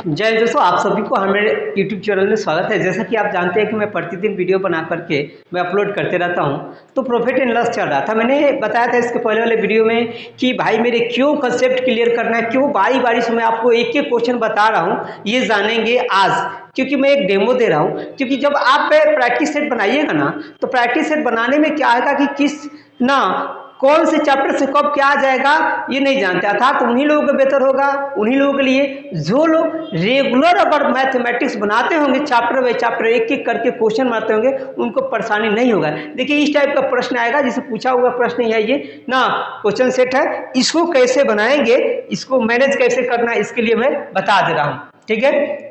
जय दोस्तों, आप सभी को हमारे YouTube चैनल में स्वागत है। जैसा कि आप जानते हैं कि मैं प्रतिदिन वीडियो बना करके मैं अपलोड करते रहता हूं। तो प्रॉफिट एंड लॉस चल रहा था। मैंने बताया था इसके पहले वाले वीडियो में कि भाई मेरे क्यों कंसेप्ट क्लियर करना है, क्यों बारी बारी से मैं आपको एक एक क्वेश्चन बता रहा हूं, ये जानेंगे आज, क्योंकि मैं एक डेमो दे रहा हूं। क्योंकि जब आप प्रैक्टिस सेट बनाइएगा ना, तो प्रैक्टिस सेट बनाने में क्या आएगा कि किस ना कौन से चैप्टर से कब क्या आ जाएगा ये नहीं जानते। अर्थात उन्हीं लोगों को बेहतर होगा, उन्हीं लोगों के लिए जो लोग रेगुलर अगर मैथमेटिक्स बनाते होंगे, चैप्टर बाई चैप्टर एक एक करके क्वेश्चन मारते होंगे, उनको परेशानी नहीं होगा। देखिए इस टाइप का प्रश्न आएगा, जिसे पूछा हुआ प्रश्न है ये ना, क्वेश्चन सेट है। इसको कैसे बनाएंगे, इसको मैनेज कैसे करना है, इसके लिए मैं बता दे रहा हूँ। ठीक है,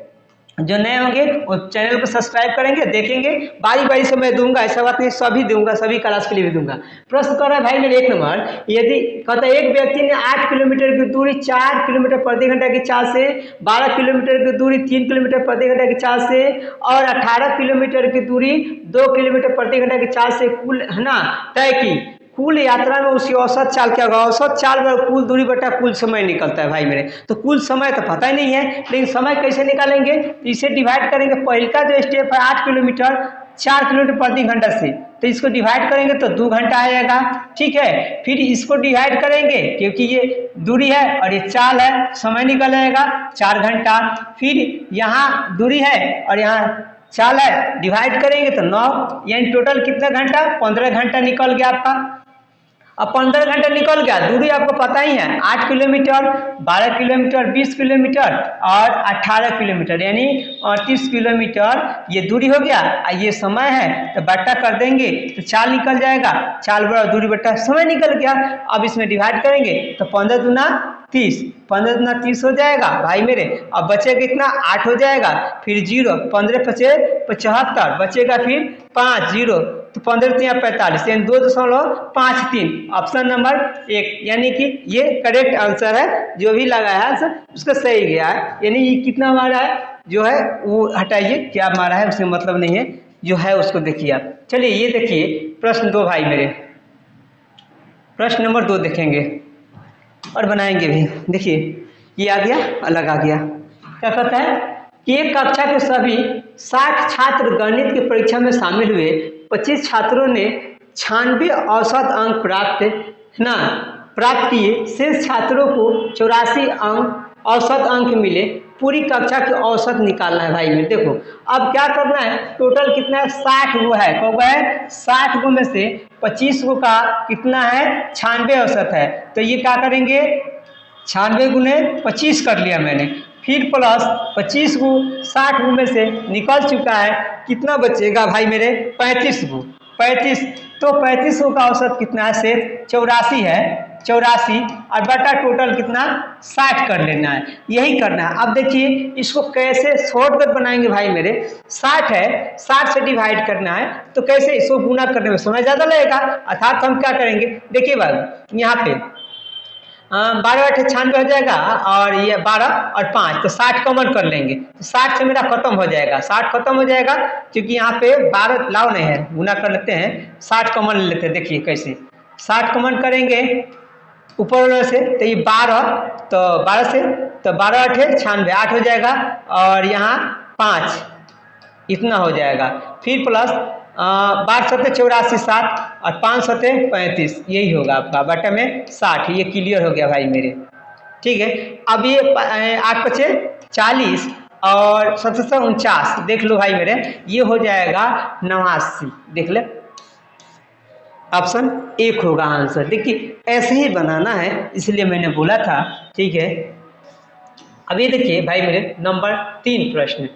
जो नए होंगे वो चैनल को सब्सक्राइब करेंगे, देखेंगे। बारी बारी से मैं दूंगा, ऐसा बात नहीं, सभी दूंगा, सभी क्लास के लिए भी दूंगा। प्रश्न कर रहा है भाई मेरे 1 नंबर, यदि कहता है एक व्यक्ति ने 8 किलोमीटर की दूरी 4 किलोमीटर प्रति घंटा की चाल से, 12 किलोमीटर की दूरी 3 किलोमीटर प्रति घंटा की चाल से और 18 किलोमीटर की दूरी 2 किलोमीटर प्रति घंटा की चाल से कुल है ना तय की। कुल यात्रा में उसकी औसत चाल क्या होगा? औसत चाल में कुल दूरी बटा कुल समय निकलता है भाई मेरे। तो कुल समय तो पता ही नहीं है, लेकिन समय कैसे निकालेंगे? इसे डिवाइड करेंगे। पहले का जो स्टेप है 8 किलोमीटर 4 किलोमीटर प्रति घंटा से, तो इसको डिवाइड करेंगे तो 2 घंटा आएगा। ठीक है, फिर इसको डिवाइड करेंगे क्योंकि ये दूरी है और ये चाल है, समय निकल आएगा 4 घंटा। फिर यहाँ दूरी है और यहाँ चाल है, डिवाइड करेंगे तो 9, यानी टोटल कितना घंटा? 15 घंटा निकल गया आपका। अब 15 घंटे निकल गया। दूरी आपको पता ही है, 8 किलोमीटर, 12 किलोमीटर, 20 किलोमीटर और 18 किलोमीटर, यानी 38 किलोमीटर ये दूरी हो गया। ये समय है तो बट्टा कर देंगे तो चाल निकल जाएगा। चाल बड़ा दूरी बट्टा समय निकल गया। अब इसमें डिवाइड करेंगे तो 15 दूना 30, 15 दूना 30 हो जाएगा भाई मेरे। अब बचेगा कितना? 8 हो जाएगा। फिर 0, 15 पचे 75, बचेगा फिर 5 0, तो 15 3 45, यानी 2.53। ऑप्शन नंबर 1, यानी कि ये करेक्ट आंसर है। जो भी लगा है आंसर उसका सही गया है। यानी ये कितना मारा है जो है वो हटाइए, क्या मारा है उसमें मतलब नहीं है, जो है उसको देखिए आप। चलिए ये देखिए प्रश्न 2 भाई मेरे, प्रश्न नंबर 2 देखेंगे और बनाएंगे भी। देखिए ये आ गया, अलग आ गया। क्या कहता है कि एक कक्षा के सभी 60 छात्र गणित की परीक्षा में शामिल हुए। 25 छात्रों ने 96 औसत अंक प्राप्त किए। शेष छात्रों को 84 अंक औसत अंक मिले। पूरी कक्षा की औसत निकालना है भाई मेरे। देखो अब क्या करना है, टोटल कितना है? 60 गो है। कब है? 60 गो में से 25 गो का कितना है? 96 औसत है। तो ये क्या करेंगे? 96 गुने 25 कर लिया मैंने, फिर प्लस 25 गो 60 गो में से निकल चुका है, कितना बचेगा भाई मेरे? 35 गो। 35, तो 35 गो का औसत कितना है? से 84 है, 84 और बटा टोटल कितना? 60 कर लेना है। यही करना है। अब देखिए इसको कैसे शॉर्टकट बनाएंगे भाई मेरे। 60 है, 60 से डिवाइड करना है, तो कैसे? इसको गुना करने में समय ज़्यादा लगेगा। अर्थात हम क्या करेंगे, देखिए भाई यहाँ पे 12 8 96 हो जाएगा और ये 12 और 5, तो 60 कॉमन कर लेंगे। तो 60 से मेरा खत्म हो जाएगा, 60 खत्म हो जाएगा क्योंकि यहाँ पे 12 लाव नहीं है, गुना कर लेते हैं। 60 कॉमन ले लेते हैं। देखिए कैसे 60 कॉमन करेंगे ऊपर वाले से, तो ये 12, तो 12 से तो 12 8 96, 8 हो जाएगा और यहाँ 5 इतना हो जाएगा। फिर प्लस 12 सत्ते 84 7 और 5 सत्ते 35, यही होगा आपका बटे में 60। ये क्लियर हो गया भाई मेरे। ठीक है, अब ये 8 पचे 40 और 7 49, देख लो भाई मेरे, ये हो जाएगा 89। देख ले, ऑप्शन 1 होगा आंसर। देखिए ऐसे ही बनाना है, इसलिए मैंने बोला था। ठीक है, अभी देखिए भाई मेरे नंबर 3 प्रश्न,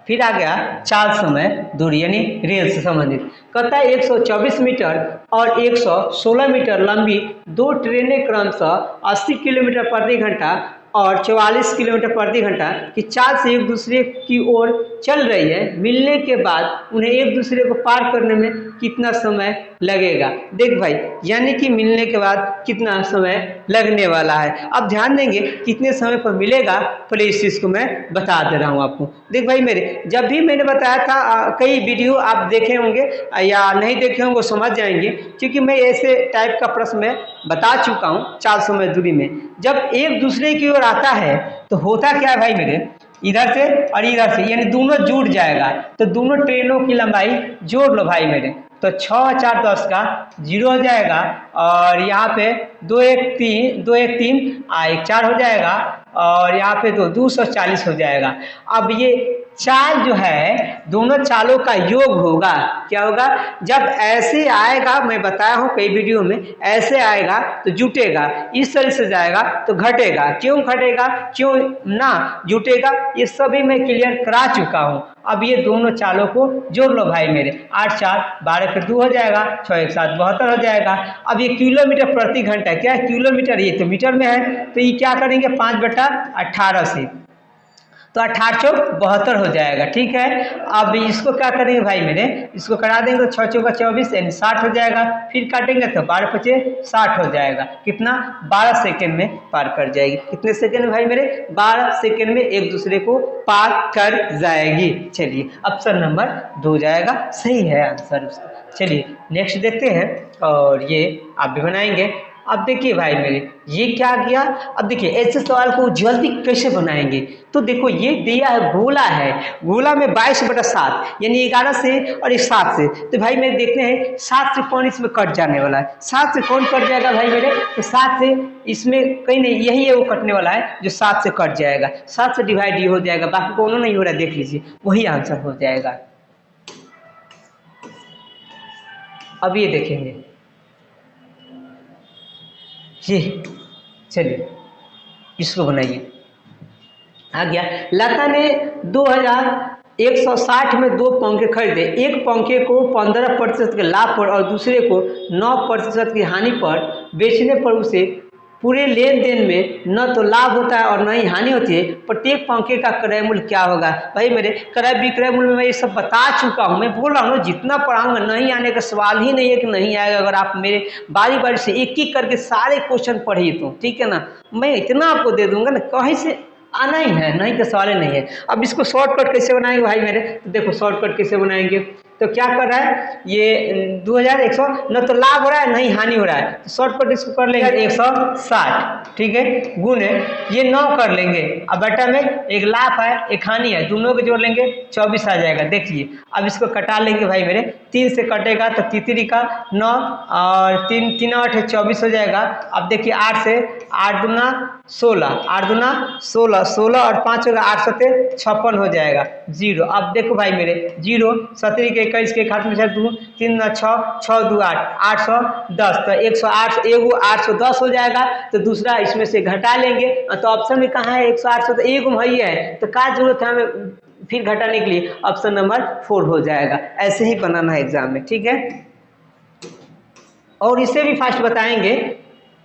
फिर आ गया चाल समय दूरी, यानी रेल से संबंधित। कहता है 124 मीटर और 116 मीटर लंबी 2 ट्रेनें क्रमशः 80 किलोमीटर प्रति घंटा और 44 किलोमीटर प्रति घंटा की चाल से एक दूसरे की ओर चल रही है। मिलने के बाद उन्हें एक दूसरे को पार करने में कितना समय लगेगा? देख भाई, यानी कि मिलने के बाद कितना समय लगने वाला है। अब ध्यान देंगे कितने समय पर मिलेगा, पहले इस चीज़ को मैं बता दे रहा हूँ आपको। देख भाई मेरे, जब भी मैंने बताया था कई वीडियो आप देखे होंगे या नहीं देखे होंगे, समझ जाएंगे, क्योंकि मैं ऐसे टाइप का प्रश्न में बता चुका हूँ। चाल समय दूरी में जब एक दूसरे की ओर आता है तो होता क्या है भाई मेरे, इधर से और इधर से, यानी दोनों जुड़ जाएगा। तो दोनों ट्रेनों की लंबाई जोड़ लो भाई मेरे। तो 6 4 10 का 0 हो जाएगा, और यहाँ पे 2 1 3 2 1 3 1 4 हो जाएगा, और यहाँ पे 240 हो जाएगा। अब ये चाल जो है दोनों चालों का योग होगा। क्या होगा? जब ऐसे आएगा, मैं बताया हूँ कई वीडियो में, ऐसे आएगा तो जुटेगा, इस तरह से जाएगा तो घटेगा। क्यों घटेगा, क्यों ना जुटेगा, ये सभी मैं क्लियर करा चुका हूँ। अब ये दोनों चालों को जोड़ लो भाई मेरे। 8 4 12 के 2 हो जाएगा, 6 1 7 72 हो जाएगा। अब ये किलोमीटर प्रति घंटा, क्या है किलोमीटर, ये तो मीटर में है, तो ये क्या करेंगे 5/18 से, तो 1872 हो जाएगा। ठीक है, अब इसको क्या करेंगे भाई मेरे, इसको करा देंगे तो 6 चौका 24 यानी 60 हो जाएगा। फिर काटेंगे तो 12 पचे 60 हो जाएगा। कितना? 12 सेकेंड में पार कर जाएगी। कितने सेकेंड में भाई मेरे? 12 सेकेंड में एक दूसरे को पार कर जाएगी। चलिए ऑप्शन नंबर 2 हो जाएगा, सही है आंसर उसका। चलिए नेक्स्ट देखते हैं, और ये आप भी बनाएंगे। अब देखिए भाई मेरे, ये क्या किया, अब देखिए ऐसे सवाल को जल्दी कैसे बनाएंगे। तो देखो ये दिया है गोला है, गोला में 22/7 यानी 11 से और 7 से, तो भाई मेरे देखते हैं 7 से कौन इसमें कट जाने वाला है। 7 से कौन कट जाएगा भाई मेरे, तो 7 से इसमें कहीं नहीं, यही है वो कटने वाला है जो 7 से कट जाएगा। 7 से डिवाइड ये हो जाएगा, बाकी कोनो नहीं हो रहा है, देख लीजिए वही आंसर हो जाएगा। अब ये देखेंगे ये, चलिए इसको बनाइए। आ गया, लता ने 2160 में 2 पंखे खरीदे। एक पंखे को 15% के लाभ पर और दूसरे को 9% की हानि पर बेचने पर उसे पूरे लेन देन में न तो लाभ होता है और न ही हानि होती है। प्रत्येक पंखे का क्रय मूल्य क्या होगा? भाई मेरे क्रय विक्रय मूल्य में मैं ये सब बता चुका हूँ, मैं बोल रहा हूँ जितना पढ़ाऊंगा नहीं आने का सवाल ही नहीं है कि नहीं आएगा। अगर आप मेरे बारी बारी से एक एक करके सारे क्वेश्चन पढ़िए तो ठीक है ना, मैं इतना आपको दे दूंगा ना, कहीं से आना ही है, नहीं का सवाल नहीं है। अब इसको शॉर्टकट कैसे बनाएंगे भाई मेरे, तो देखो शॉर्टकट कैसे बनाएंगे। तो क्या कर रहा है ये 2100, न तो लाभ हो रहा है नहीं हानि हो रहा है, तो शॉर्टकट इसको कर लेंगे 160, ठीक है, गुने ये 9 कर लेंगे। अब बटा में एक लाभ है एक हानि है, दोनों को जोड़ लेंगे 24 आ जाएगा। देखिए अब इसको कटा लेंगे भाई मेरे, 3 से कटेगा तो तितरी का 9 और 3 3 8 24 हो जाएगा। अब देखिए 8 से 8 दूना 16, 8 दूना 16, 16 और 5 होगा 8 7 56 हो जाएगा। 0, अब देखो भाई मेरे 0 17 के 21 के खाते में 2 3 6 6 2 8 810, तो 108 एगो 810 हो जाएगा। तो दूसरा इसमें से घटा लेंगे, तो ऑप्शन में कहाँ है 108, तो एक वही है, तो क्या जरूरत है हमें फिर घटाने के लिए, ऑप्शन नंबर 4 हो जाएगा। ऐसे ही बनाना है एग्जाम में, ठीक है। और इससे भी फास्ट बताएंगे,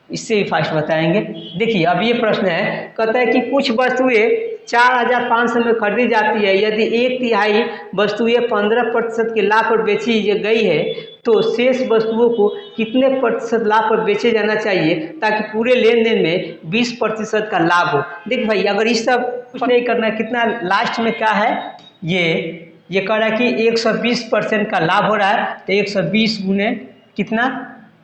इससे भी फास्ट बताएंगे। देखिए अब ये प्रश्न है, कहता है कि कुछ वस्तुएं 4500 में खरीदी जाती है, यदि 1/3 वस्तुएं 15% के लाभ पर बेची गई है तो शेष वस्तुओं को कितने प्रतिशत लाभ पर बेचे जाना चाहिए ताकि पूरे लेन देन में 20% का लाभ हो। देख भाई अगर इस सब कुछ नहीं करना है, कितना लास्ट में क्या है, ये कह रहा है कि 120% का लाभ हो रहा है, तो 120 गुने कितना,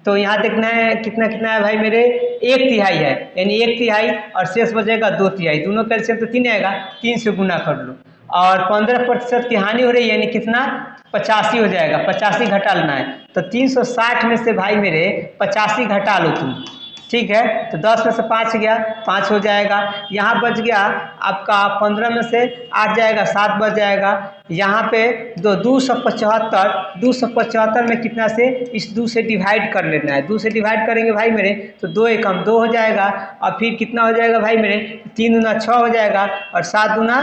तो यहाँ देखना है कितना कितना है भाई मेरे, 1/3 है, यानी 1/3 और शेष बचेगा 2/3, दोनों का एलसीएम तो 3 आएगा, 3 से गुना कर लो। और 15% की हानि हो रही है यानी कितना 85 हो जाएगा, 85 घटा लेना है। तो 360 में से भाई मेरे 85 घटा लो तुम, ठीक है। तो 10 में से 5 गया, 5 हो जाएगा। यहाँ बच गया आपका 15 में से 8 जाएगा, 7 बच जाएगा। यहाँ पे 275, 275 में कितना से, इस 2 से डिवाइड कर लेना है। 2 से डिवाइड करेंगे भाई मेरे तो 2 एकम 2 हो जाएगा, और फिर कितना हो जाएगा भाई मेरे 3 दूना 6 हो जाएगा, और 7 दूना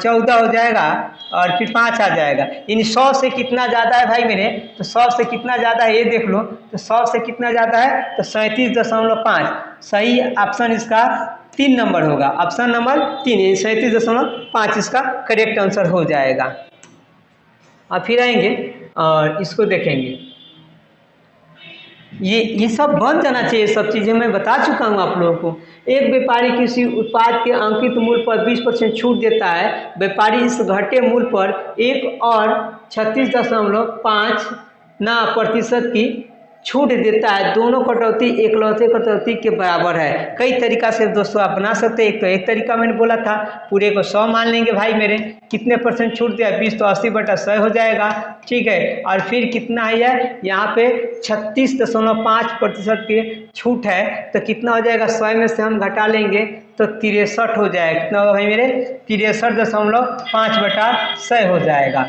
14 हो जाएगा, और फिर 5 आ जाएगा। इन 100 से कितना ज़्यादा है भाई मेरे, तो 100 से कितना ज़्यादा है ये देख लो, तो 100 से कितना ज़्यादा है, तो 37.5। सही ऑप्शन इसका 3 नंबर होगा, ऑप्शन नंबर 3, 37.5 इसका करेक्ट आंसर हो जाएगा। अब फिर आएंगे और इसको देखेंगे, ये सब बन जाना चाहिए, सब चीज़ें मैं बता चुका हूँ आप लोगों को। एक व्यापारी किसी उत्पाद के अंकित मूल्य पर 20% छूट देता है, व्यापारी इस घटे मूल्य पर 1 और 36.5% की छूट देता है, दोनों कटौती एकलौते कटौती के बराबर है। कई तरीका से दोस्तों आप बना सकते हैं। एक तो एक तरीका मैंने बोला था, पूरे को 100 मान लेंगे भाई मेरे, कितने % छूट दिया 20, तो 80/100 हो जाएगा, ठीक है। और फिर कितना है यहाँ पे 36.5% की छूट है, तो कितना हो जाएगा 100 में से हम घटा लेंगे तो 63 हो जाएगा। कितना होगा भाई मेरे 63.5/100 हो जाएगा,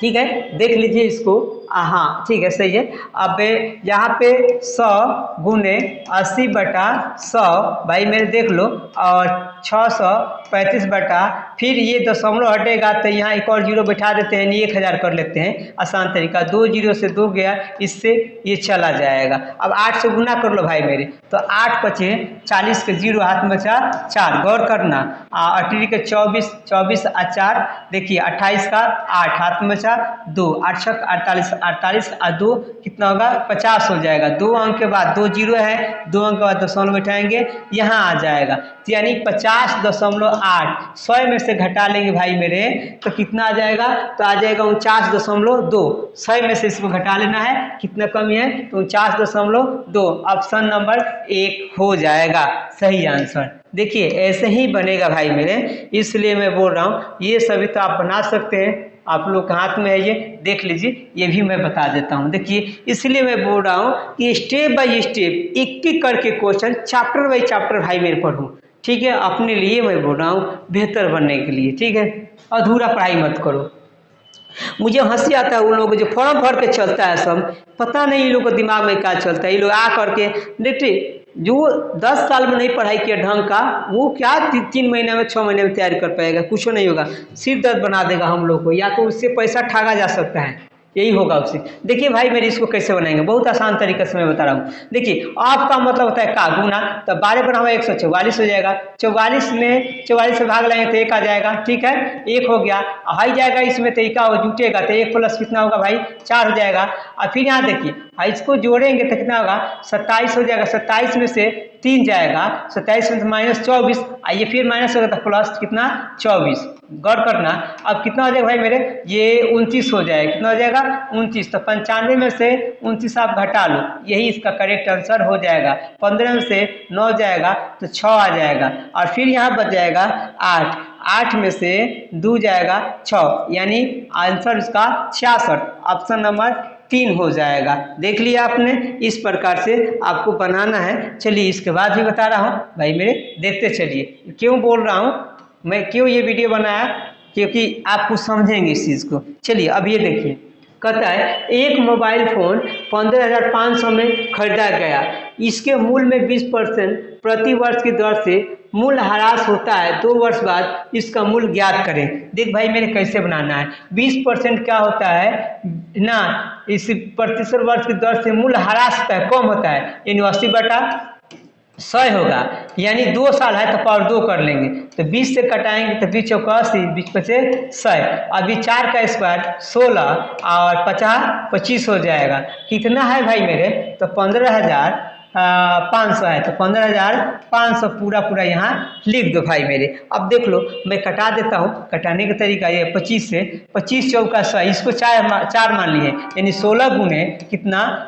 ठीक है। देख लीजिए इसको, हाँ ठीक है सही है। अब यहाँ पे 100 गुने 80/100 भाई मेरे देख लो, और 635 बटा, फिर ये दशमलव हटेगा तो यहाँ एक और जीरो बैठा देते हैं, 1000 कर लेते हैं, आसान तरीका। 2 जीरो से 2 गया, इससे ये चला जाएगा। अब 8 से गुना कर लो भाई मेरे, तो 8 पचे 40 के 0 हाथ में 4, गौर करना। 8 के 24, 24 और 4 देखिए 28 का 8 हाथ में 2, 8 छक 48, 48 और 2 कितना होगा 50 हो जाएगा। 2 अंक के बाद 2 जीरो है, 2 अंक के बाद दशमलव बैठाएंगे, यहाँ आ जाएगा, तो यानी 50.8 100 में से घटा लेंगे भाई मेरे, तो कितना आ जाएगा, तो आ जाएगा 49.2। 100 में से इसको घटा लेना है, कितना कमी है तो 49.2, ऑप्शन नंबर 1 हो जाएगा सही आंसर। देखिए ऐसे ही बनेगा भाई मेरे, इसलिए मैं बोल रहा हूँ ये सभी तो आप बना सकते हैं, आप लोग के हाथ में है, ये देख लीजिए, ये भी मैं बता देता हूँ। देखिए इसलिए मैं बोल रहा हूँ कि स्टेप बाय स्टेप एक एक करके क्वेश्चन चैप्टर बाय चैप्टर भाई मेरे पढ़ो, ठीक है। अपने लिए मैं बोल रहा हूँ बेहतर बनने के लिए, ठीक है। अधूरा पढ़ाई मत करो। मुझे हंसी आता है उन लोगों को जो फॉर्म भर के चलता है, सब पता नहीं इन लोग को दिमाग में क्या चलता है। ये लोग आ करके देखिए, जो 10 साल में नहीं पढ़ाई किया ढंग का, वो क्या 3 महीने में 6 महीने में तैयारी कर पाएगा, कुछ नहीं होगा, सिर दर्द बना देगा हम लोग को, या तो उससे पैसा ठगा जा सकता है, यही होगा उससे। देखिए भाई मेरे इसको कैसे बनाएंगे, बहुत आसान तरीके से मैं बता रहा हूँ। देखिए आपका मतलब होता है का गुना, तो 12 बना हुआ 144 हो जाएगा, 44 में 44 से भाग लाएंगे तो 1 आ जाएगा, ठीक है, 1 हो गया। हाई जाएगा इसमें तो 1 जुटेगा, तो 1 प्लस कितना होगा भाई 4 हो जाएगा। और फिर यहाँ देखिए इसको जोड़ेंगे तो कितना होगा 27 हो जाएगा, 27 में से 3 जाएगा, 27 में से -24, आइए फिर माइनस होगा तो प्लस कितना 24, गौर करना। अब कितना हो जाएगा भाई मेरे, ये 29 हो जाएगा, कितना हो जाएगा 29, तो 95 में से 29 आप घटा लो, यही इसका करेक्ट आंसर हो जाएगा। 15 में से 9 जाएगा तो 6 आ जाएगा, और फिर यहाँ बच जाएगा 8, 8 में से 2 जाएगा 6, यानी आंसर इसका 66, ऑप्शन नंबर 3 हो जाएगा। देख लिया आपने, इस प्रकार से आपको बनाना है। चलिए इसके बाद भी बता रहा हूँ भाई मेरे, देखते चलिए। क्यों बोल रहा हूँ मैं, क्यों ये वीडियो बनाया, क्योंकि आप कुछ समझेंगे इस चीज़ को। चलिए अब ये देखिए, कहता है एक मोबाइल फ़ोन 15,500 में खरीदा गया, इसके मूल्य में 20% प्रति वर्ष की दर से मूल्य ह्रास होता है, 2 वर्ष बाद इसका मूल्य ज्ञात करें। देख भाई मेरे कैसे बनाना है, 20% क्या होता है ना, इस प्रतिशत वर्ष की दर से मूल्य ह्रास होता है, कम होता है, यानी 80/100 होगा, यानी 2 साल है तो पावर 2 कर लेंगे, तो 20 से कटाएंगे तो 20 चौका 80, 20 पचे 100, अभी 4 का स्क्वायर 16 और 50 25 हो जाएगा। कितना है भाई मेरे, तो 15,500 है, तो 15,500 पूरा यहाँ लिख दो भाई मेरे। अब देख लो मैं कटा देता हूँ, कटाने का तरीका ये 25 से 25 चौका 100, इसको 4 मान लिए, यानी 16 गुने कितना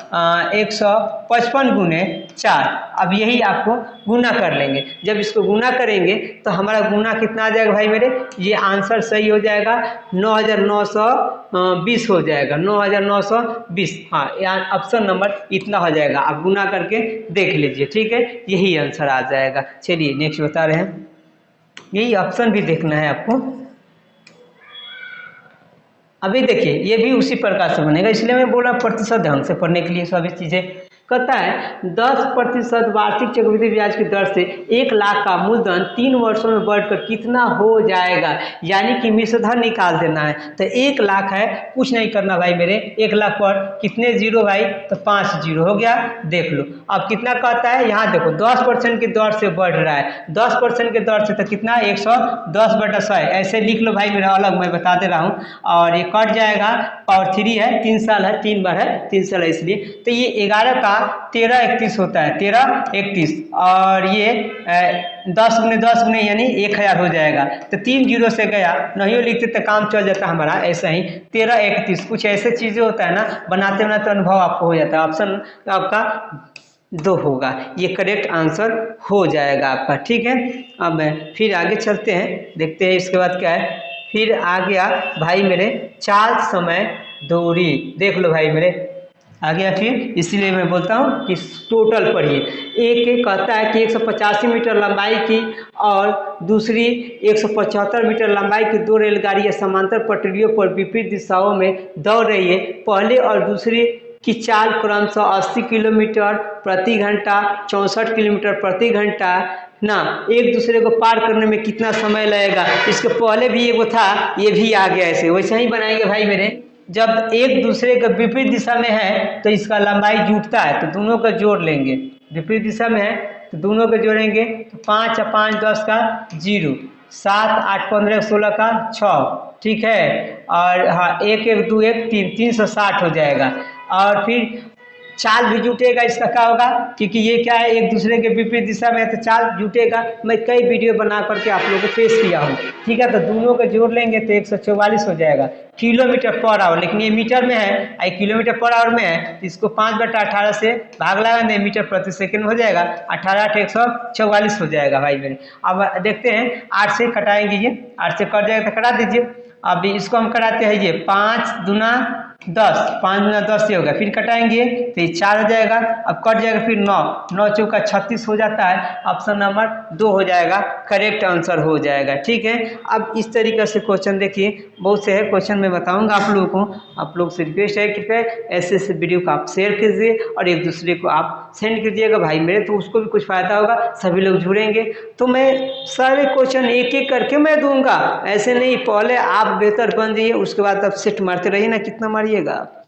155 गुने 4। अब यही आपको गुना कर लेंगे, जब इसको गुना करेंगे तो हमारा गुना कितना आ जाएगा भाई मेरे, ये आंसर सही हो जाएगा 9,920 हो जाएगा, 9,920, हाँ यार ऑप्शन नंबर इतना हो जाएगा। आप गुना करके देख लीजिए, ठीक है, यही आंसर आ जाएगा। चलिए नेक्स्ट बता रहे हैं, यही ऑप्शन भी देखना है आपको। अभी देखिए ये भी उसी प्रकार से बनेगा, इसलिए मैं बोल रहा प्रतिशत ढंग से पढ़ने के लिए सभी चीज़ें। कहता है 10% वार्षिक चक्रवृद्धि ब्याज की दर से 1 लाख का मूलधन 3 वर्षों में बढ़कर कितना हो जाएगा, यानी कि मिश्रधन निकाल देना है। तो 1 लाख है, कुछ नहीं करना भाई मेरे, 1 लाख पर कितने जीरो भाई, तो 5 जीरो हो गया, देख लो। अब कितना कहता है, यहाँ देखो 10% की दर से बढ़ रहा है, 10% के दर से तो कितना 110/100, ऐसे लिख लो भाई मेरा, अलग मैं बता दे रहा हूँ। और ये कट जाएगा, पावर 3 है, 3 साल है, 3 बार है 3 साल है, इसलिए तो ये 11 का का 13 31 होता है, 13 31, और ये 10 गुने 10 गुने यानी 1000 हो जाएगा। तो 3 जीरो से गया, नहीं लिखते तो काम चल जाता हमारा। ऐसा ही 13 31 कुछ ऐसे चीज़ें होता है ना, बनाते बनाते अनुभव आपको हो जाता है। ऑप्शन आपका 2 होगा, ये करेक्ट आंसर हो जाएगा आपका। ठीक है, अब फिर आगे चलते हैं, देखते हैं इसके बाद क्या है। फिर आ गया भाई मेरे चाल समय दूरी, देख लो भाई मेरे आ गया। फिर इसीलिए मैं बोलता हूँ कि टोटल पढ़िए। एक कहता है कि 185 मीटर लंबाई की और दूसरी 175 मीटर लंबाई की 2 रेलगाड़ियाँ समांतर पटरियों पर विपरीत दिशाओं में दौड़ रही है। पहले और दूसरी की चाल क्रमशः 80 किलोमीटर प्रति घंटा, 64 किलोमीटर प्रति घंटा ना। एक दूसरे को पार करने में कितना समय लगेगा? इसके पहले भी एगो था, ये भी आ गया ऐसे, वैसे ही बनाएंगे भाई मेरे। जब एक दूसरे के विपरीत दिशा में है तो इसका लंबाई जुटता है, तो दोनों का जोड़ लेंगे। विपरीत दिशा में है तो दोनों को जोड़ेंगे, तो 5 और 5 10 का 0, 7 8 15 16 का 6, ठीक है। और हाँ 1 1 2 1 3, 360 हो जाएगा। और फिर चाल भी जुटेगा, इसका क्या होगा, क्योंकि ये क्या है एक दूसरे के विपरीत दिशा में है तो चाल जुटेगा। मैं कई वीडियो बना करके आप लोगों को पेश किया हूँ, ठीक है। तो दोनों को जोड़ लेंगे तो 144 हो जाएगा किलोमीटर पर आवर, लेकिन ये मीटर में है, किलोमीटर पर आवर में है, तो इसको 5/18 से भाग लगाएंगे, मीटर प्रति सेकंड हो जाएगा, 18 8 144 हो जाएगा भाई मेरे। अब देखते हैं 8 से कटाएंगे, ये 8 से कट जाएगा तो कटा दीजिए। अब इसको हम कराते हैं, ये 5 दूना 10, 5 दूना 10 ये होगा, फिर कटाएंगे तो ये 4 हो जाएगा। अब कट जाएगा, फिर 9 9 चौका 36 हो जाता है। ऑप्शन नंबर 2 हो जाएगा, करेक्ट आंसर हो जाएगा। ठीक है, अब इस तरीके से क्वेश्चन देखिए, बहुत से है क्वेश्चन मैं बताऊंगा आप लोगों को। आप लोग से रिक्वेस्ट है कि ऐसे ऐसे वीडियो को आप शेयर कीजिए और एक दूसरे को आप सेंड कीजिएगा भाई मेरे, तो उसको भी कुछ फ़ायदा होगा, सभी लोग जुड़ेंगे। तो मैं सारे क्वेश्चन एक एक करके मैं दूंगा, ऐसे नहीं। पहले आप बेहतर बन जाइए, उसके बाद आप सेट मारते रहिए ना, कितना मारिएगा।